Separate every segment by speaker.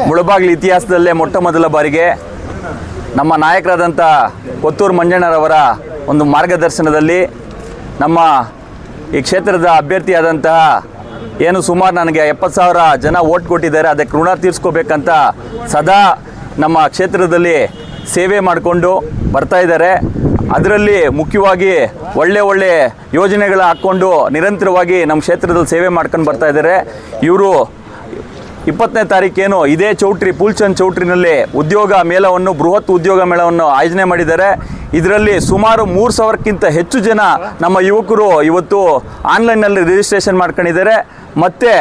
Speaker 1: ಮುಳಬಾಗಿಲು ಇತಿಹಾಸದಲ್ಲೇ ಮೊಟ್ಟ ಮೊದಲ ಬಾರಿಗೆ ನಮ್ಮ ನಾಯಕರಾದಂಥ ಕೊತ್ತೂರು ಮಂಜಣ್ಣರವರ ಒಂದು ಮಾರ್ಗದರ್ಶನದಲ್ಲಿ ನಮ್ಮ ಈ ಕ್ಷೇತ್ರದ ಅಭ್ಯರ್ಥಿಯಾದಂತಹ ಏನು ಸುಮಾರು ನನಗೆ 70,000 ಜನ ಓಟ್ ಕೊಟ್ಟಿದ್ದಾರೆ, ಅದಕ್ಕೆ ಋಣ ತೀರಿಸ್ಕೋಬೇಕಂತ ಸದಾ ನಮ್ಮ ಕ್ಷೇತ್ರದಲ್ಲಿ ಸೇವೆ ಮಾಡಿಕೊಂಡು ಬರ್ತಾ ಇದ್ದಾರೆ. ಅದರಲ್ಲಿ ಮುಖ್ಯವಾಗಿ ಒಳ್ಳೆ ಯೋಜನೆಗಳ ಹಾಕ್ಕೊಂಡು ನಿರಂತರವಾಗಿ ನಮ್ಮ ಕ್ಷೇತ್ರದಲ್ಲಿ ಸೇವೆ ಮಾಡ್ಕೊಂಡು ಬರ್ತಾ ಇದ್ದಾರೆ. ಇವರು 20ನೇ ತಾರೀಕೇನು ಇದೇ ಚೌಟ್ರಿ ಫೂಲ್ಚಂದ್ ಚೌಟ್ರಿನಲ್ಲಿ ಉದ್ಯೋಗ ಮೇಳವನ್ನು ಬೃಹತ್ ಉದ್ಯೋಗ ಮೇಳವನ್ನು ಆಯೋಜನೆ ಮಾಡಿದ್ದಾರೆ. ಇದರಲ್ಲಿ ಸುಮಾರು 3,000ಕ್ಕಿಂತ ಹೆಚ್ಚು ಜನ ನಮ್ಮ ಯುವಕರು ಇವತ್ತು ಆನ್ಲೈನ್ನಲ್ಲಿ ರಿಜಿಸ್ಟ್ರೇಷನ್ ಮಾಡ್ಕೊಂಡಿದ್ದಾರೆ. ಮತ್ತು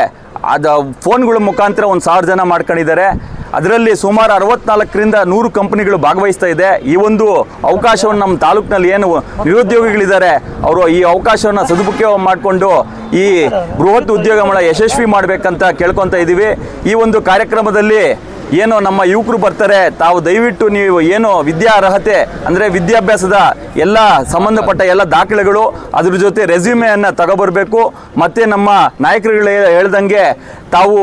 Speaker 1: ಅದು ಫೋನ್ಗಳ ಮುಖಾಂತರ 1,000 ಜನ ಮಾಡ್ಕೊಂಡಿದ್ದಾರೆ. ಅದರಲ್ಲಿ ಸುಮಾರು 64ರಿಂದ 100 ಕಂಪನಿಗಳು ಭಾಗವಹಿಸ್ತಾ ಇದೆ. ಈ ಒಂದು ಅವಕಾಶವನ್ನು ನಮ್ಮ ತಾಲೂಕಿನಲ್ಲಿ ಏನು ನಿರುದ್ಯೋಗಿಗಳಿದ್ದಾರೆ ಅವರು ಈ ಅವಕಾಶವನ್ನು ಸದುಪಯೋಗ ಮಾಡಿಕೊಂಡು ಈ ಬೃಹತ್ ಉದ್ಯೋಗ ಮೇಳ ಯಶಸ್ವಿ ಮಾಡಬೇಕಂತ ಕೇಳ್ಕೊತಾ ಇದ್ದೀವಿ. ಈ ಒಂದು ಕಾರ್ಯಕ್ರಮದಲ್ಲಿ ಏನು ನಮ್ಮ ಯುವಕರು ಬರ್ತಾರೆ, ತಾವು ದಯವಿಟ್ಟು ನೀವು ಏನು ವಿದ್ಯಾ ಅರ್ಹತೆ ಅಂದರೆ ವಿದ್ಯಾಭ್ಯಾಸದ ಎಲ್ಲ ಸಂಬಂಧಪಟ್ಟ ಎಲ್ಲ ದಾಖಲೆಗಳು ಅದ್ರ ಜೊತೆ ರೆಸ್ಯೂಮೆಯನ್ನು ತಗೊಬರಬೇಕು. ಮತ್ತು ನಮ್ಮ ನಾಯಕರುಗಳು ಹೇಳ್ದಂಗೆ ತಾವು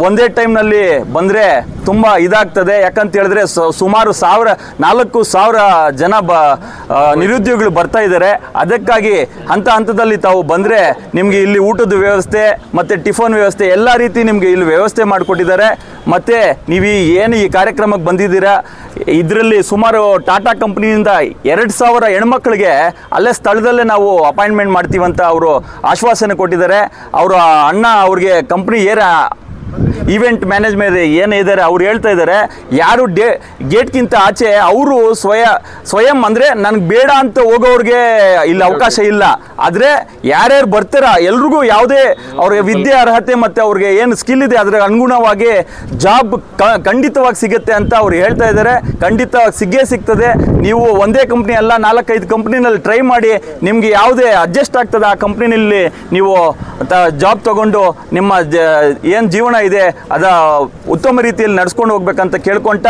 Speaker 1: ಒಂದೇ ಟೈಮ್ನಲ್ಲಿ ಬಂದರೆ ತುಂಬ ಇದಾಗ್ತದೆ. ಯಾಕಂತ ಹೇಳಿದ್ರೆ ಸುಮಾರು 4,000 ಜನ ನಿರುದ್ಯೋಗಿಗಳು ಬರ್ತಾ ಇದ್ದಾರೆ. ಅದಕ್ಕಾಗಿ ಹಂತದಲ್ಲಿ ತಾವು ಬಂದರೆ ನಿಮಗೆ ಇಲ್ಲಿ ಊಟದ ವ್ಯವಸ್ಥೆ ಮತ್ತು ಟಿಫನ್ ವ್ಯವಸ್ಥೆ ಎಲ್ಲ ರೀತಿ ನಿಮಗೆ ಇಲ್ಲಿ ವ್ಯವಸ್ಥೆ ಮಾಡಿಕೊಟ್ಟಿದ್ದಾರೆ. ಮತ್ತು ನೀವು ಏನು ಈ ಕಾರ್ಯಕ್ರಮಕ್ಕೆ ಬಂದಿದ್ದೀರಾ, ಇದರಲ್ಲಿ ಸುಮಾರು ಟಾಟಾ ಕಂಪ್ನಿಯಿಂದ 2,000 ಹೆಣ್ಮಕ್ಳಿಗೆ ಅಲ್ಲೇ ಸ್ಥಳದಲ್ಲೇ ನಾವು ಅಪಾಯಿಂಟ್ಮೆಂಟ್ ಮಾಡ್ತೀವಂತ ಅವರು ಆಶ್ವಾಸನೆ ಕೊಟ್ಟಿದ್ದಾರೆ. ಅವರು ಅಣ್ಣ ಅವ್ರಿಗೆ ಕಂಪ್ನಿ ಈವೆಂಟ್ ಮ್ಯಾನೇಜ್ಮೆಂಟ್ ಏನಿದ್ದಾರೆ ಅವ್ರು ಹೇಳ್ತಾ ಇದ್ದಾರೆ, ಯಾರು ಗೇಟ್ಗಿಂತ ಆಚೆ ಅವರು ಸ್ವಯಂ ಅಂದರೆ ನನಗೆ ಬೇಡ ಅಂತ ಹೋಗೋರಿಗೆ ಇಲ್ಲಿ ಅವಕಾಶ ಇಲ್ಲ. ಆದರೆ ಯಾರ್ಯಾರು ಬರ್ತಾರ ಎಲ್ರಿಗೂ ಯಾವುದೇ ಅವ್ರಿಗೆ ವಿದ್ಯೆ ಅರ್ಹತೆ ಮತ್ತು ಅವ್ರಿಗೆ ಏನು ಸ್ಕಿಲ್ ಇದೆ ಅದರ ಅನುಗುಣವಾಗಿ ಜಾಬ್ ಖಂಡಿತವಾಗಿ ಸಿಗುತ್ತೆ ಅಂತ ಅವ್ರು ಹೇಳ್ತಾ ಇದ್ದಾರೆ. ಖಂಡಿತವಾಗಿ ಸಿಗ್ತದೆ. ನೀವು ಒಂದೇ ಕಂಪ್ನಿ ಅಲ್ಲ 4-5 ಕಂಪ್ನಿನಲ್ಲಿ ಟ್ರೈ ಮಾಡಿ ನಿಮಗೆ ಯಾವುದೇ ಅಡ್ಜಸ್ಟ್ ಆಗ್ತದೆ ಆ ಕಂಪ್ನಿನಲ್ಲಿ ನೀವು ಜಾಬ್ ತಗೊಂಡು ನಿಮ್ಮ ಏನು ಜೀವನ ಇದೆ ಅದ ಉತ್ತಮ ರೀತಿಯಲ್ಲಿ ನಡೆಸ್ಕೊಂಡು ಹೋಗ್ಬೇಕಂತ ಕೇಳ್ಕೊಂತ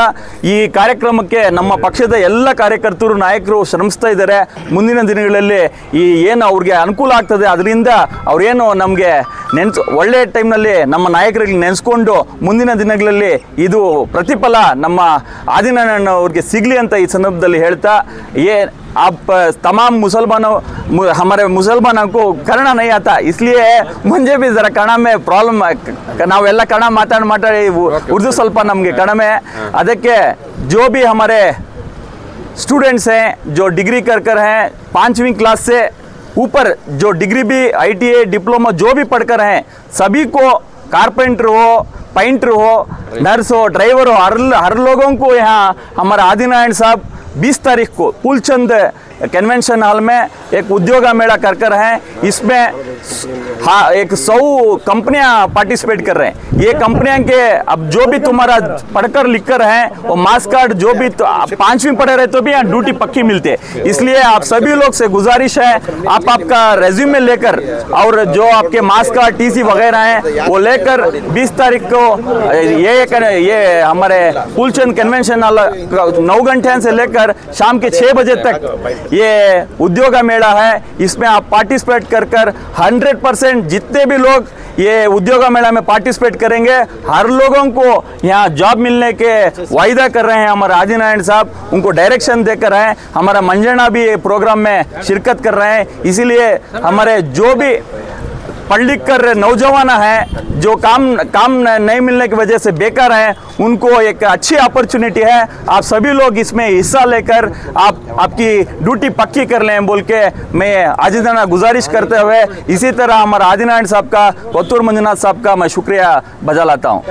Speaker 1: ಈ ಕಾರ್ಯಕ್ರಮಕ್ಕೆ ನಮ್ಮ ಪಕ್ಷದ ಎಲ್ಲ ಕಾರ್ಯಕರ್ತರು ನಾಯಕರು ಶ್ರಮಿಸ್ತಾ ಇದ್ದಾರೆ. ಮುಂದಿನ ದಿನಗಳಲ್ಲಿ ಈ ಏನು ಅವ್ರಿಗೆ ಅನುಕೂಲ ಆಗ್ತದೆ ಅದರಿಂದ ಅವ್ರೇನು ನಮಗೆ ಒಳ್ಳೆಯ ಟೈಮ್ನಲ್ಲಿ ನಮ್ಮ ನಾಯಕರಿಗೆ ನೆನೆಸ್ಕೊಂಡು ಮುಂದಿನ ದಿನಗಳಲ್ಲಿ ಇದು ಪ್ರತಿಫಲ ನಮ್ಮ ಆದಿನಾರಾಯಣ ಅವ್ರಿಗೆ ಸಿಗಲಿ ಅಂತ ಈ ಸಂದರ್ಭದಲ್ಲಿ ಹೇಳ್ತಾ आप तमाम हमारे मुसलमानों को कन्नड़ नहीं आता, इसलिए मुझे भी ज़रा कन्नड़ में प्रॉब्लम नावेल्ल कन्नड़ माताಡಿ उर्दू ಸ್ವಲ್ಪ ನಮಗೆ ಕಡಿಮೆ. ಅದಕ್ಕೆ जो भी हमारे स्टूडेंट्स हैं जो डिग्री कर हैं 5वीं क्लास से ऊपर जो डिग्री भी ITI डिप्लोमा जो भी पढ़कर हैं सभी को कारपेंटर हो पेंटर हो नर्स हो ड्राइवर हो हर लोगों को यहाँ हमारे आदिनारायण साहब 20 तारीख को फूलचंद कन्वेंशन हॉल में एक उद्योग मेला कर हैं. इसमें 100 कंपनियां पार्टिसिपेट कर रहे हैं. ये कंपनियां के अब जो भी तुम्हारा पढ़कर लिख कर हैं वो मास कार्ड जो भी 5वीं पढ़े रहे तो भी यहाँ ड्यूटी पक्की मिलती है. इसलिए आप सभी लोग से गुजारिश है आप आपका रेज्यूमे लेकर और जो आपके मास कार्ड TC वगैरह हैं वो लेकर 20 तारीख को ये हमारे फूलचंद कन्वेंशन हॉल 9 घंटे से लेकर शाम के 6 बजे तक ये उद्योग मेला है. इसमें आप पार्टिसिपेट कर 100% जितने भी लोग ये उद्योग मेला में पार्टिसिपेट करेंगे हर लोगों को यहाँ जॉब मिलने के वायदा कर रहे हैं हमारे आदिनारायण साहब. उनको डायरेक्शन देकर हैं. हमारा मंजना भी प्रोग्राम में शिरकत कर रहे हैं. इसीलिए हमारे जो भी पढ़ लिख कर नौजवान हैं जो काम नहीं मिलने की वजह से बेकार हैं उनको एक अच्छी अपॉर्चुनिटी है. आप सभी लोग इसमें हिस्सा लेकर आपकी ड्यूटी पक्की कर लें बोल के मैं आजिदाना गुजारिश करते हुए इसी तरह हमारा आदिनारायण साहब का कोत्तूर मंजुनाथ साहब का मैं शुक्रिया बजा लाता हूँ.